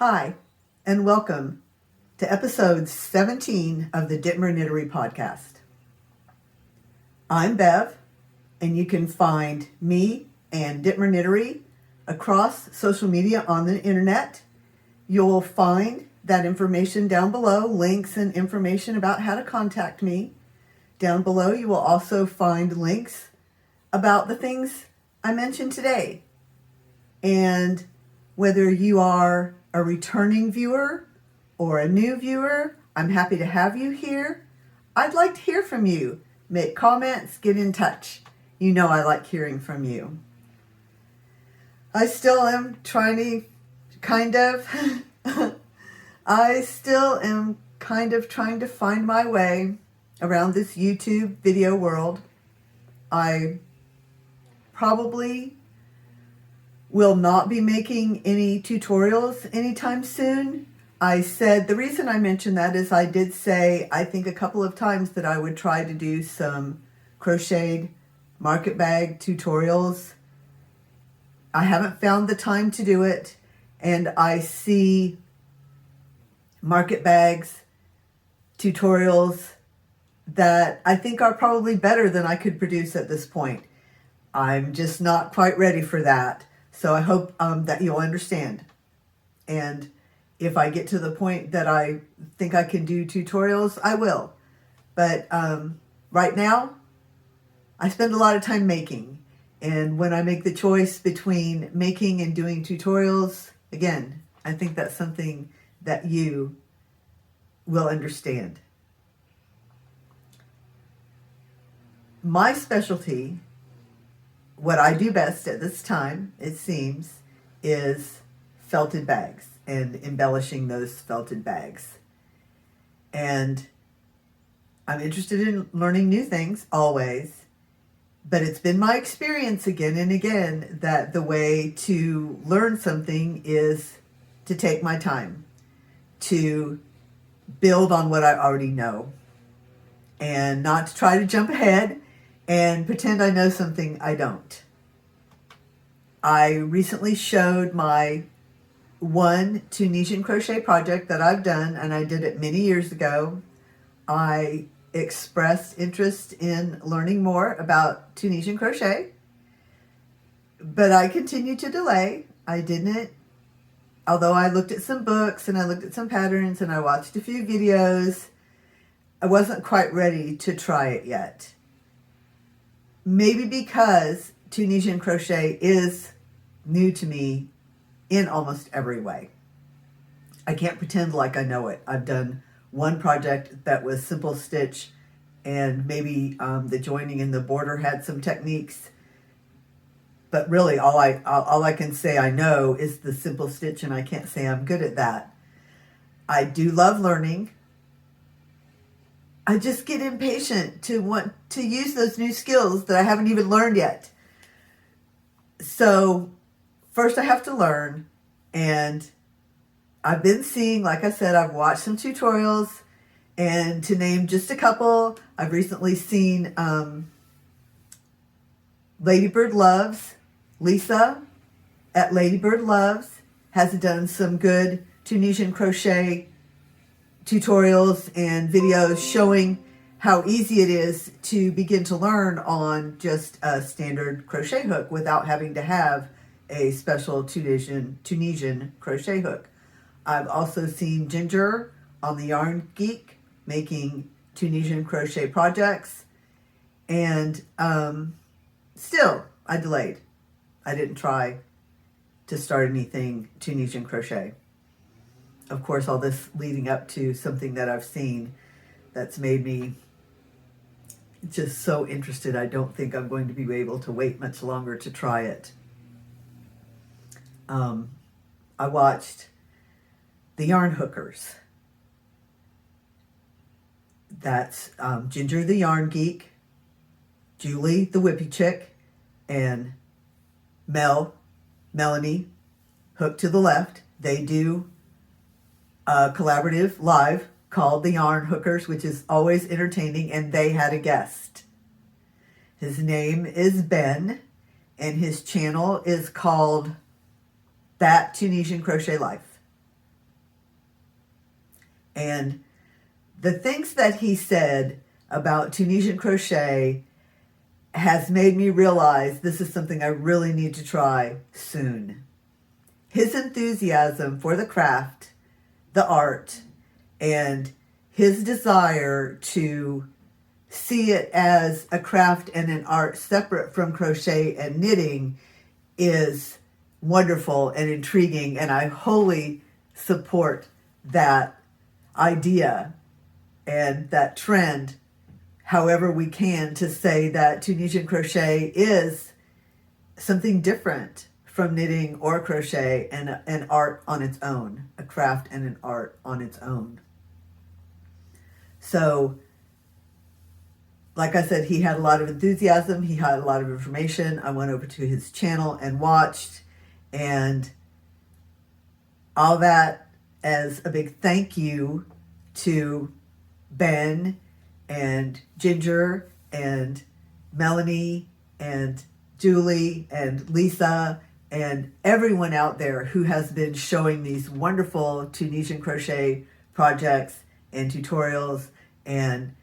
Hi, and welcome to episode 17 of the Dittmer Knittery podcast. I'm Bev, and you can find me and Dittmer Knittery across social media on the internet. You'll find that information down below, links and information about how to contact me. Down below, you will also find links about the things I mentioned today. And whether you are a returning viewer or a new viewer, I'm happy to have you here. I'd like to hear from you. Make comments, get in touch. You know I like hearing from you. I still am trying to find my way around this YouTube video world. I probably will not be making any tutorials anytime soon. I said, the reason I mentioned that is I did say, I think a couple of times that I would try to do some crocheted market bag tutorials. I haven't found the time to do it, and I see market bags tutorials that I think are probably better than I could produce at this point. I'm just not quite ready for that. So I hope that you'll understand. And if I get to the point that I think I can do tutorials, I will. But right now, I spend a lot of time making. And when I make the choice between making and doing tutorials, again, I think that's something that you will understand. My specialty, what I do best at this time, it seems, is felted bags and embellishing those felted bags. And I'm interested in learning new things, always. But it's been my experience again and again that the way to learn something is to take my time, to build on what I already know, and not to try to jump ahead and pretend I know something I don't. I recently showed my one Tunisian crochet project that I've done, and I did it many years ago. I expressed interest in learning more about Tunisian crochet, but I continued to delay. Although I looked at some books and I looked at some patterns and I watched a few videos, I wasn't quite ready to try it yet. Maybe because Tunisian crochet is new to me in almost every way. I can't pretend like I know it. I've done one project that was simple stitch, and maybe the joining in the border had some techniques. But really, all I can say I know is the simple stitch, and I can't say I'm good at that. I do love learning. I just get impatient to want to use those new skills that I haven't even learned yet. So first I have to learn, and I've been seeing, like I said, I've watched some tutorials, and to name just a couple, I've recently seen LadybirD Loves, Lisa at LadybirD Loves has done some good Tunisian crochet tutorials and videos showing how easy it is to begin to learn on just a standard crochet hook without having to have a special Tunisian crochet hook. I've also seen Ginger on the Yarn Geek making Tunisian crochet projects, and still I delayed. I didn't try to start anything Tunisian crochet. Of course, all this leading up to something that I've seen that's made me just so interested. I don't think I'm going to be able to wait much longer to try it. I watched the Yarn Hookers. That's Ginger the Yarn Geek, Julie the Wippy Chick, and Melanie, Hook to the Left. They do a collaborative live called the Yarn Hookers, which is always entertaining, and they had a guest. His name is Ben, and his channel is called That Tunisian Crochet Life. And the things that he said about Tunisian crochet has made me realize this is something I really need to try soon. His enthusiasm for the craft, the art, and his desire to see it as a craft and an art separate from crochet and knitting is wonderful and intriguing, and I wholly support that idea and that trend, however we can, to say that Tunisian crochet is something different from knitting or crochet and an art on its own, a craft and an art on its own. So, like I said, he had a lot of enthusiasm. He had a lot of information. I went over to his channel and watched, and all that as a big thank you to Ben and Ginger and Melanie and Julie and Lisa and everyone out there who has been showing these wonderful Tunisian crochet projects and tutorials, and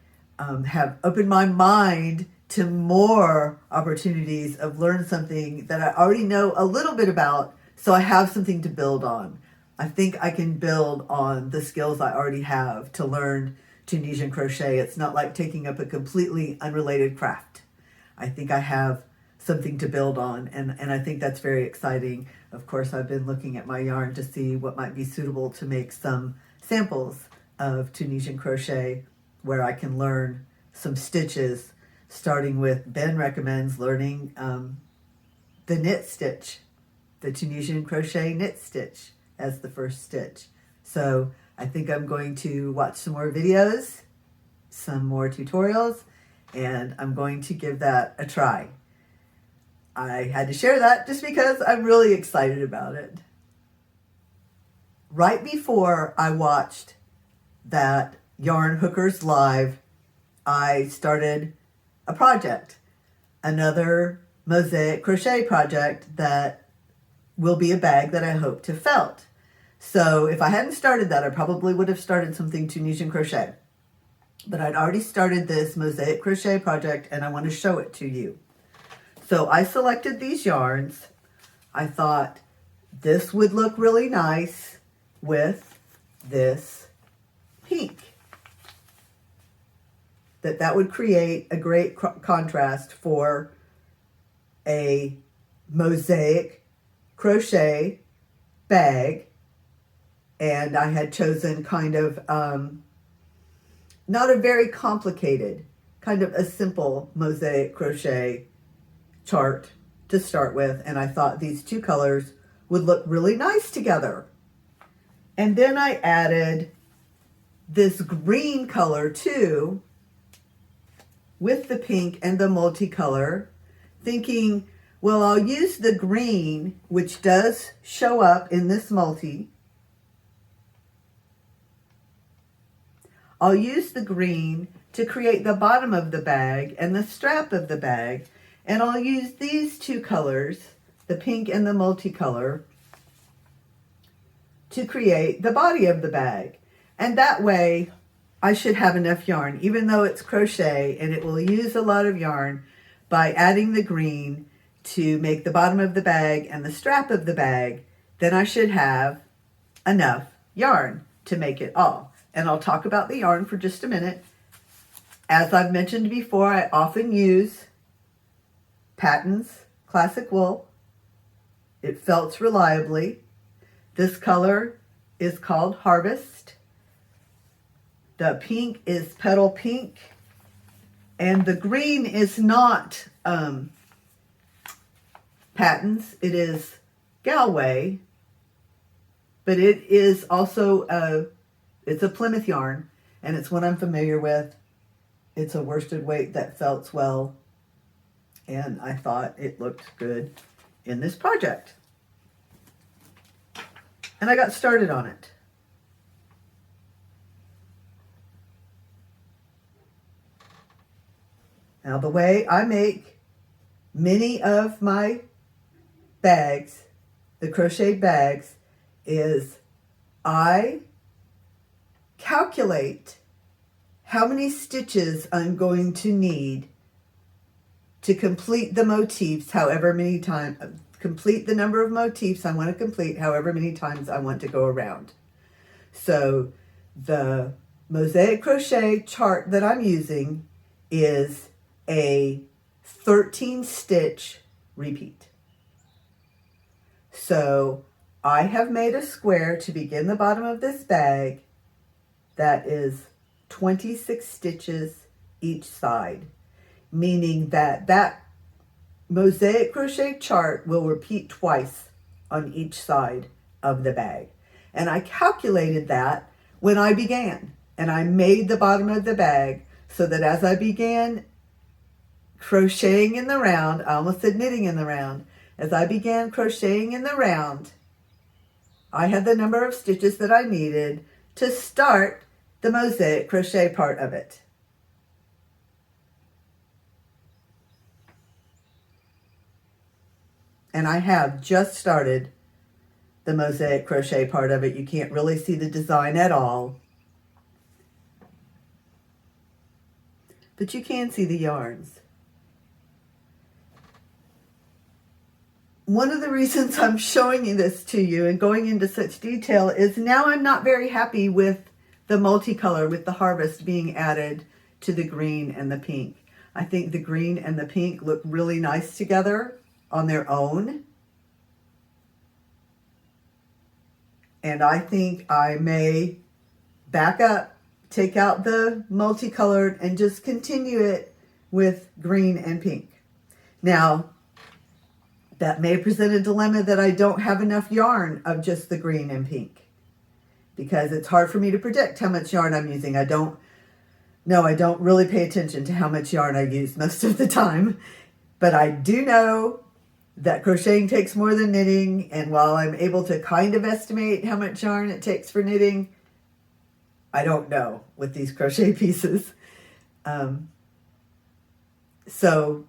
have opened my mind to more opportunities of learn something that I already know a little bit about, so I have something to build on. I think I can build on the skills I already have to learn Tunisian crochet. It's not like taking up a completely unrelated craft. I think I have something to build on, and I think that's very exciting. Of course, I've been looking at my yarn to see what might be suitable to make some samples of Tunisian crochet where I can learn some stitches, starting with Ben recommends learning the knit stitch, the Tunisian crochet knit stitch as the first stitch. So I think I'm going to watch some more videos, some more tutorials, and I'm going to give that a try. I had to share that just because I'm really excited about it. Right before I watched that Yarn Hookers Live, I started a project, another mosaic crochet project that will be a bag that I hope to felt. So if I hadn't started that, I probably would have started something Tunisian crochet. But I'd already started this mosaic crochet project and I want to show it to you. So I selected these yarns. I thought this would look really nice with this pink. That would create a great contrast for a mosaic crochet bag. And I had chosen kind of not a very complicated, kind of a simple mosaic crochet chart to start with. And I thought these two colors would look really nice together. And then I added this green color too, with the pink and the multicolor, thinking, well, I'll use the green, which does show up in this multi. I'll use the green to create the bottom of the bag and the strap of the bag, and I'll use these two colors, the pink and the multicolor, to create the body of the bag. And that way, I should have enough yarn, even though it's crochet and it will use a lot of yarn. By adding the green to make the bottom of the bag and the strap of the bag, then I should have enough yarn to make it all. And I'll talk about the yarn for just a minute. As I've mentioned before, I often use Patton's Classic Wool. It felts reliably. This color is called Harvest. The pink is Petal Pink, and the green is not Patton's. It is Galway, but it is also it's a Plymouth yarn, and it's one I'm familiar with. It's a worsted weight that felts well, and I thought it looked good in this project. And I got started on it. Now, the way I make many of my bags, the crochet bags, is I calculate how many stitches I'm going to need to complete the motifs however many times, complete the number of motifs I want to complete however many times I want to go around. So the Mosaic Crochet chart that I'm using is a 13 stitch repeat. So I have made a square to begin the bottom of this bag that is 26 stitches each side, meaning that that Mosaic Crochet chart will repeat twice on each side of the bag. And I calculated that when I began, and I made the bottom of the bag so that as I began crocheting in the round, I almost said knitting in the round, as I began crocheting in the round, I had the number of stitches that I needed to start the Mosaic Crochet part of it. And I have just started the Mosaic Crochet part of it. You can't really see the design at all, but you can see the yarns. One of the reasons I'm showing you this to you and going into such detail is now I'm not very happy with the multicolor, with the harvest being added to the green and the pink. I think the green and the pink look really nice together on their own. And I think I may back up, take out the multicolored, and just continue it with green and pink. Now, that may present a dilemma that I don't have enough yarn of just the green and pink, because it's hard for me to predict how much yarn I'm using. I don't really pay attention to how much yarn I use most of the time, but I do know that crocheting takes more than knitting, and while I'm able to kind of estimate how much yarn it takes for knitting, I don't know with these crochet pieces. So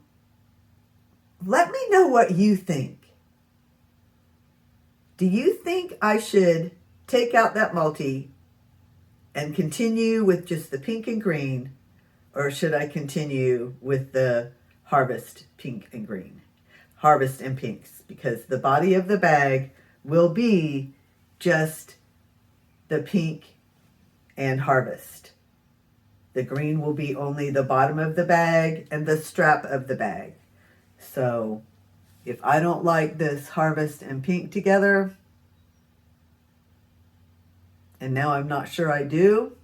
let me know what you think. Do you think I should take out that multi and continue with just the pink and green, or should I continue with the harvest pink and green? Harvest and pinks, because the body of the bag will be just the pink and harvest. The green will be only the bottom of the bag and the strap of the bag. So if I don't like this harvest and pink together, and now I'm not sure I do,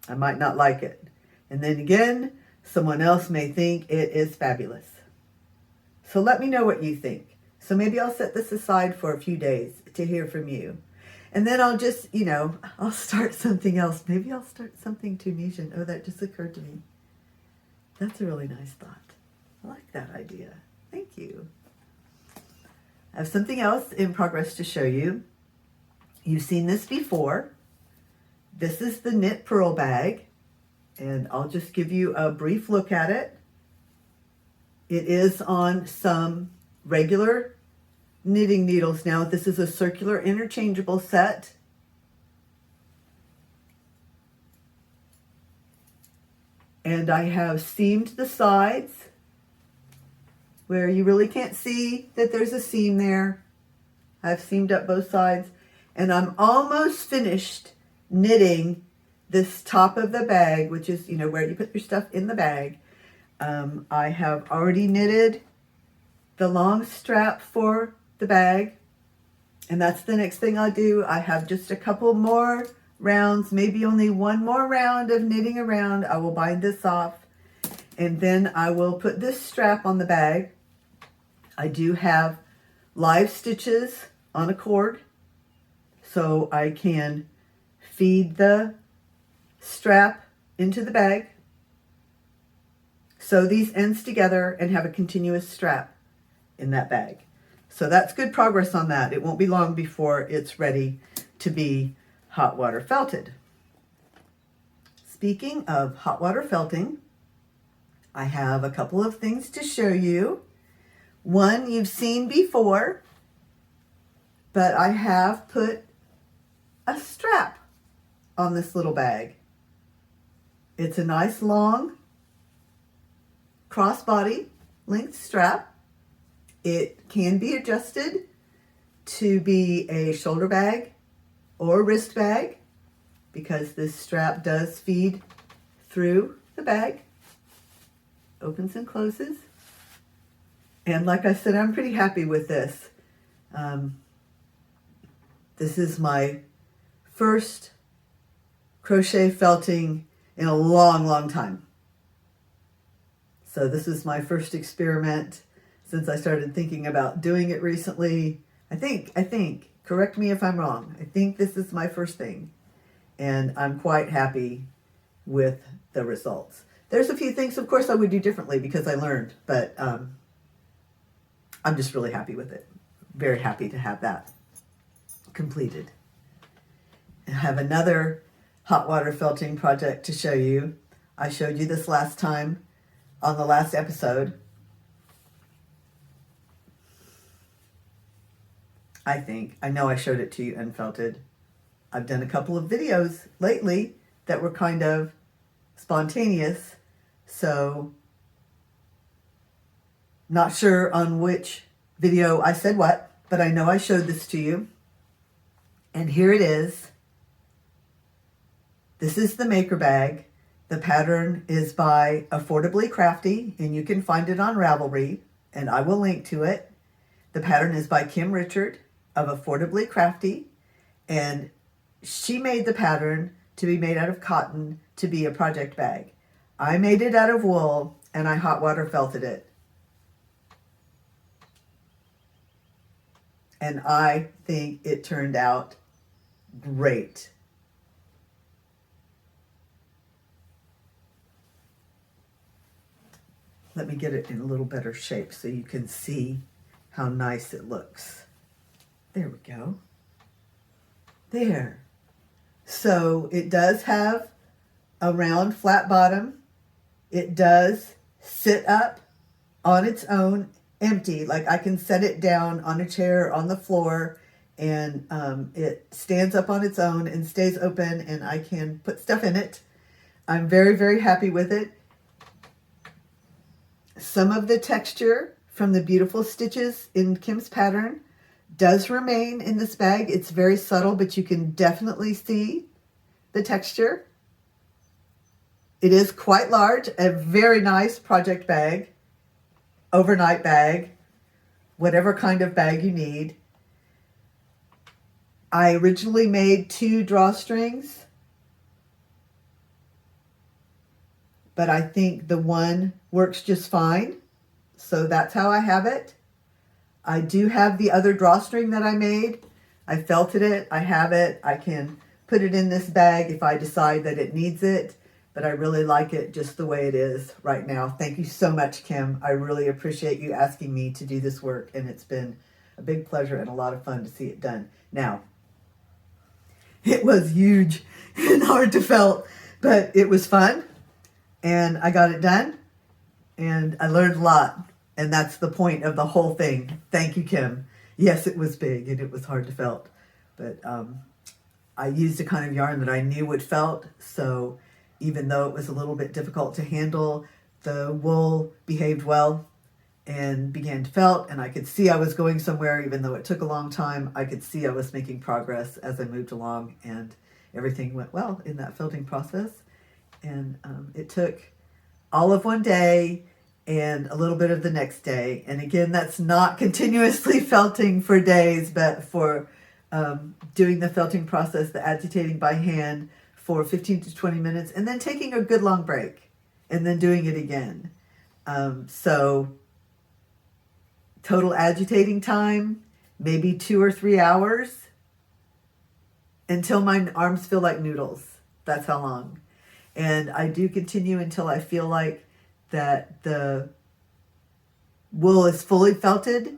I might not like it. And then again, someone else may think it is fabulous. So let me know what you think. So maybe I'll set this aside for a few days to hear from you. And then I'll just, I'll start something else. Maybe I'll start something Tunisian. Oh, that just occurred to me. That's a really nice thought. I like that idea. Thank you. I have something else in progress to show you. You've seen this before. This is the Knit Purl bag, and I'll just give you a brief look at it. It is on some regular knitting needles now. This is a circular interchangeable set. And I have seamed the sides where you really can't see that there's a seam there. I've seamed up both sides, and I'm almost finished knitting this top of the bag, which is, where you put your stuff in the bag. I have already knitted the long strap for the bag, and that's the next thing I'll do. I have just a couple more rounds, maybe only one more round of knitting around. I will bind this off, and then I will put this strap on the bag. I do have live stitches on a cord, so I can feed the strap into the bag, sew these ends together, and have a continuous strap in that bag. So that's good progress on that. It won't be long before it's ready to be hot water felted. Speaking of hot water felting, I have a couple of things to show you. One you've seen before, but I have put a strap on this little bag. It's a nice long crossbody length strap. It can be adjusted to be a shoulder bag or wrist bag because this strap does feed through the bag, opens and closes. And like I said, I'm pretty happy with this. This is my first crochet felting in a long time. So this is my first experiment since I started thinking about doing it recently. I think, correct me if I'm wrong, I think this is my first thing. And I'm quite happy with the results. There's a few things, of course, I would do differently because I learned, but I'm just really happy with it. Very happy to have that completed. I have another hot water felting project to show you. I showed you this last time on the last episode. I know I showed it to you unfelted. I've done a couple of videos lately that were kind of spontaneous, so not sure on which video I said what, but I know I showed this to you. And here it is. This is the maker bag. The pattern is by Affordably Crafty, and you can find it on Ravelry, and I will link to it. The pattern is by Kim Richard of Affordably Crafty, and she made the pattern to be made out of cotton to be a project bag. I made it out of wool, and I hot water felted it. And I think it turned out great. Let me get it in a little better shape so you can see how nice it looks. There we go. There. So it does have a round flat bottom. It does sit up on its own, empty. Like I can set it down on a chair on the floor, and it stands up on its own and stays open, and I can put stuff in it. I'm very, very happy with it. Some of the texture from the beautiful stitches in Kim's pattern does remain in this bag. It's very subtle, but you can definitely see the texture. It is quite large, a very nice project bag, overnight bag, whatever kind of bag you need. I originally made 2 drawstrings, but I think the one works just fine. So that's how I have it. I do have the other drawstring that I made. I felted it. I have it. I can put it in this bag if I decide that it needs it. But I really like it just the way it is right now. Thank you so much, Kim. I really appreciate you asking me to do this work. And it's been a big pleasure and a lot of fun to see it done. Now, it was huge and hard to felt, but it was fun. And I got it done. And I learned a lot. And that's the point of the whole thing. Thank you, Kim. Yes, it was big and it was hard to felt. But I used a kind of yarn that I knew would felt. So even though it was a little bit difficult to handle, the wool behaved well and began to felt. And I could see I was going somewhere, even though it took a long time. I could see I was making progress as I moved along. And everything went well in that felting process. And it took all of one day and a little bit of the next day. And again, that's not continuously felting for days, but for doing the felting process, the agitating by hand for 15 to 20 minutes, and then taking a good long break, and then doing it again. So total agitating time, maybe 2 or 3 hours, until my arms feel like noodles. That's how long. And I do continue until I feel like that the wool is fully felted,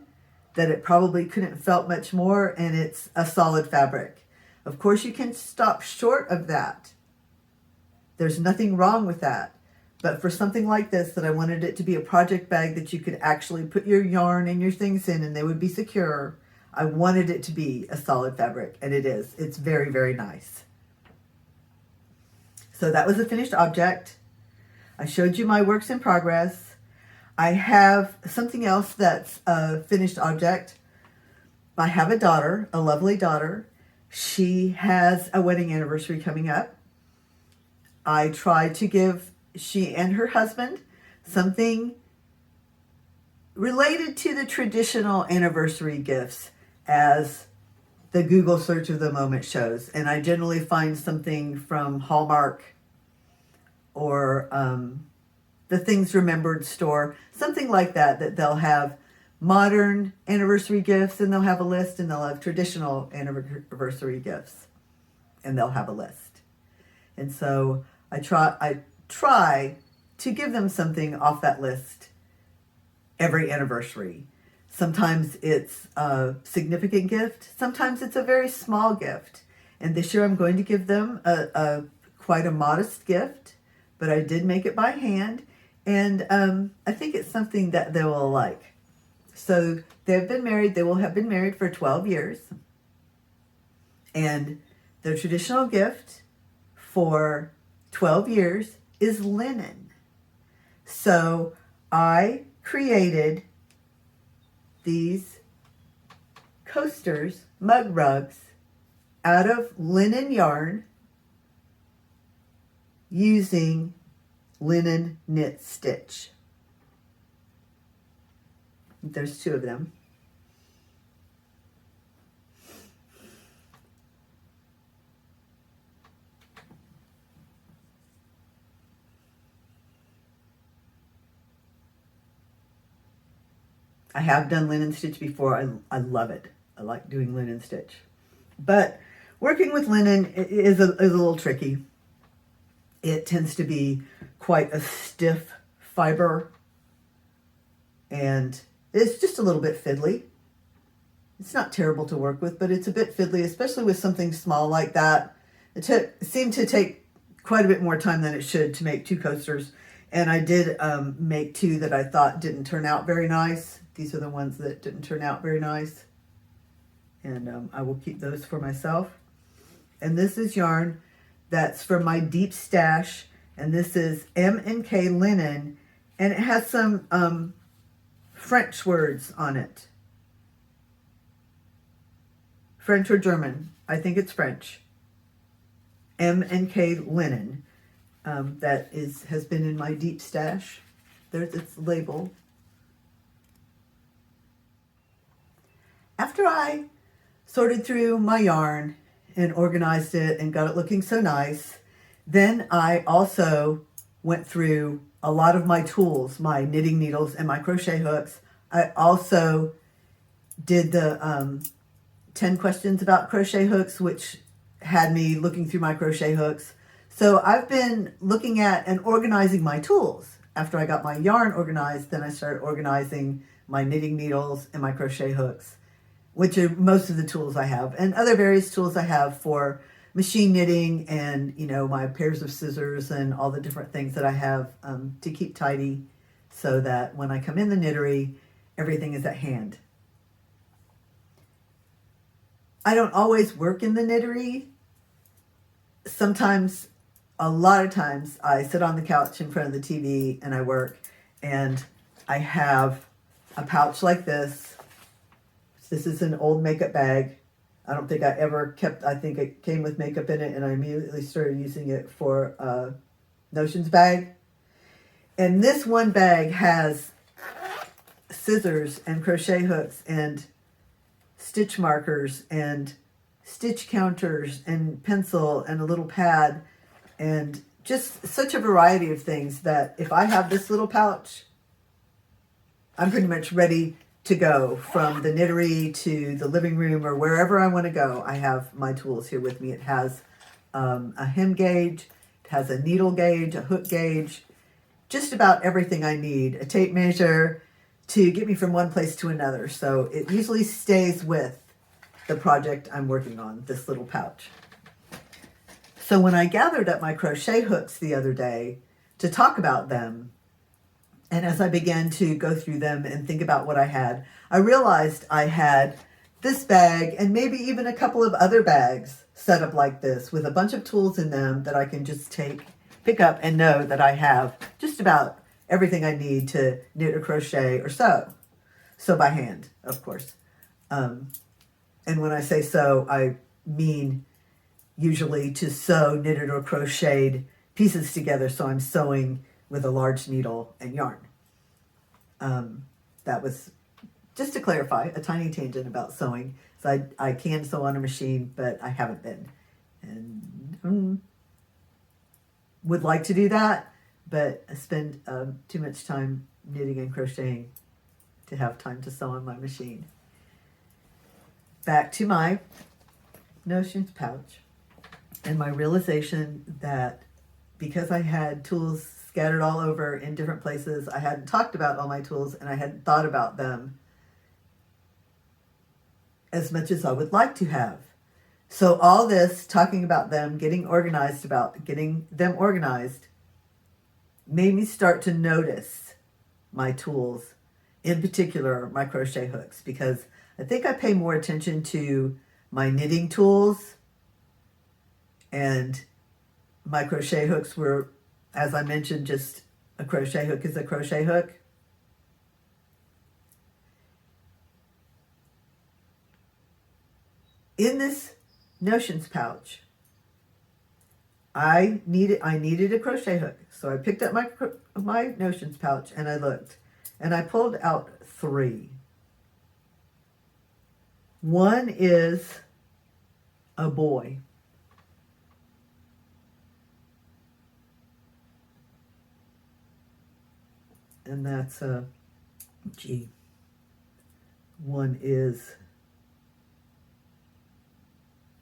that it probably couldn't felt much more, and it's a solid fabric. Of course, you can stop short of that. There's nothing wrong with that. But for something like this, that I wanted it to be a project bag that you could actually put your yarn and your things in and they would be secure, I wanted it to be a solid fabric, and it is. It's very, very nice. So that was a finished object. I showed you my works in progress. I have something else that's a finished object. I have a daughter, a lovely daughter. She has a wedding anniversary coming up. I tried to give she and her husband something related to the traditional anniversary gifts as the Google search of the moment shows. And I generally find something from Hallmark or the Things Remembered store, something like that, that they'll have modern anniversary gifts and they'll have a list, and they'll have traditional anniversary gifts and they'll have a list. And so I try to give them something off that list every anniversary. Sometimes it's a significant gift. Sometimes it's a very small gift. And this year I'm going to give them quite a modest gift, but I did make it by hand. And I think it's something that they will like. So they've been married. They will have been married for 12 years. And their traditional gift for 12 years is linen. So I created these coasters, mug rugs, out of linen yarn using linen knit stitch. There's two of them. I have done linen stitch before. I love it. I like doing linen stitch. But working with linen is a little tricky. It tends to be quite a stiff fiber, and it's just a little bit fiddly. It's not terrible to work with, but it's a bit fiddly, especially with something small like that. It seemed to take quite a bit more time than it should to make two coasters. And I did make two that I thought didn't turn out very nice. These are the ones that didn't turn out very nice. And I will keep those for myself. And this is yarn that's from my deep stash. And this is M&K linen. And it has some French words on it. French or German. I think it's French. M&K linen. That has been in my deep stash. There's its label. After I sorted through my yarn and organized it and got it looking so nice, then I also went through a lot of my tools, my knitting needles and my crochet hooks. I also did the 10 questions about crochet hooks, which had me looking through my crochet hooks. So I've been looking at and organizing my tools. After I got my yarn organized, then I started organizing my knitting needles and my crochet hooks, which are most of the tools I have, and other various tools I have for machine knitting and, you know, my pairs of scissors and all the different things that I have to keep tidy so that when I come in the knittery, everything is at hand. I don't always work in the knittery. Sometimes, a lot of times, I sit on the couch in front of the TV and I work, and I have a pouch like this. This is an old makeup bag. I don't think I ever kept, I think it came with makeup in it, and I immediately started using it for a Notions bag. And this one bag has scissors and crochet hooks and stitch markers and stitch counters and pencil and a little pad and just such a variety of things that if I have this little pouch, I'm pretty much ready to go from the knittery to the living room or wherever I want to go. I have my tools here with me. It has a hem gauge, it has a needle gauge, a hook gauge, just about everything I need, a tape measure to get me from one place to another. So it usually stays with the project I'm working on, this little pouch. So when I gathered up my crochet hooks the other day to talk about them, and as I began to go through them and think about what I had, I realized I had this bag and maybe even a couple of other bags setup like this with a bunch of tools in them that I can just pick up and know that I have just about everything I need to knit or crochet or sew. Sew by hand, of course. And when I say sew, I mean usually to sew knitted or crocheted pieces together. So I'm sewing with a large needle and yarn. That was just to clarify, a tiny tangent about sewing. So I can sew on a machine, but I haven't been. And would like to do that, but I spend too much time knitting and crocheting to have time to sew on my machine. Back to my notions pouch and my realization that because I had tools scattered all over in different places, I hadn't talked about all my tools and I hadn't thought about them as much as I would like to have. So all this talking about them, getting them organized, made me start to notice my tools, in particular my crochet hooks, because I think I pay more attention to my knitting tools, and my crochet hooks were, as I mentioned, just a crochet hook is a crochet hook. In this notions pouch, I needed a crochet hook. So I picked up my notions pouch and I looked and I pulled out 3. One is a boy. And that's a G. One is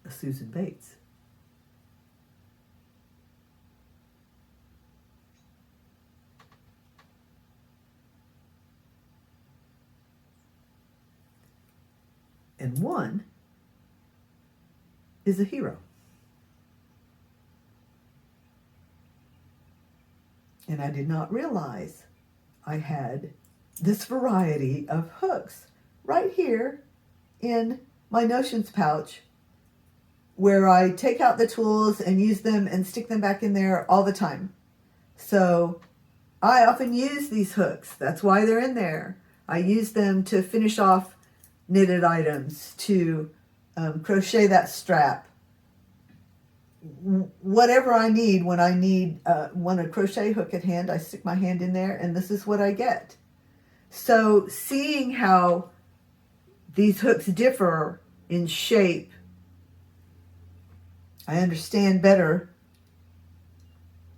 a Susan Bates. And one is a hero. And I did not realize I had this variety of hooks right here in my notions pouch, where I take out the tools and use them and stick them back in there all the time. So I often use these hooks. That's why they're in there. I use them to finish off knitted items, to crochet that strap. Whatever I need, when want a crochet hook at hand, I stick my hand in there and this is what I get. So seeing how these hooks differ in shape, I understand better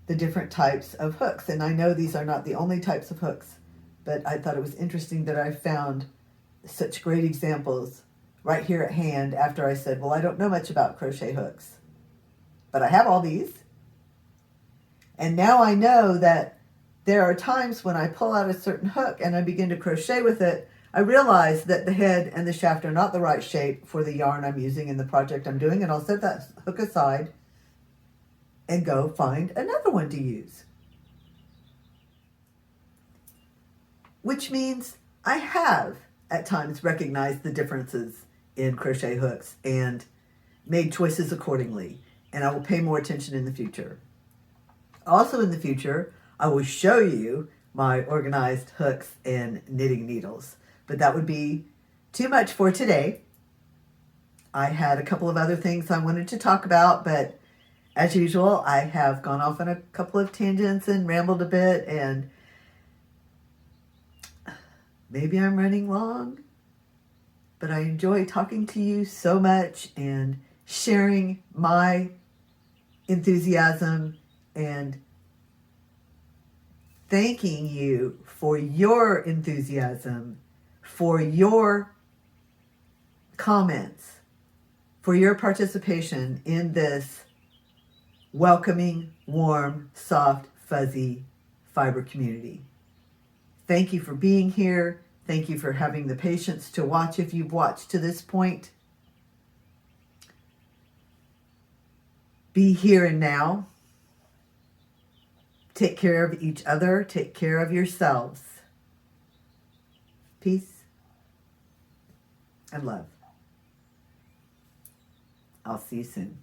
the different types of hooks. And I know these are not the only types of hooks, but I thought it was interesting that I found such great examples right here at hand after I said, well, I don't know much about crochet hooks, but I have all these. And now I know that there are times when I pull out a certain hook and I begin to crochet with it, I realize that the head and the shaft are not the right shape for the yarn I'm using in the project I'm doing, and I'll set that hook aside and go find another one to use. Which means I have at times recognized the differences in crochet hooks and made choices accordingly, and I will pay more attention in the future. Also in the future, I will show you my organized hooks and knitting needles, but that would be too much for today. I had a couple of other things I wanted to talk about, but as usual, I have gone off on a couple of tangents and rambled a bit, and maybe I'm running long, but I enjoy talking to you so much and sharing my enthusiasm and thanking you for your enthusiasm, for your comments, for your participation in this welcoming, warm, soft, fuzzy fiber community. Thank you for being here. Thank you for having the patience to watch if you've watched to this point. Be here and now. Take care of each other. Take care of yourselves. Peace and love. I'll see you soon.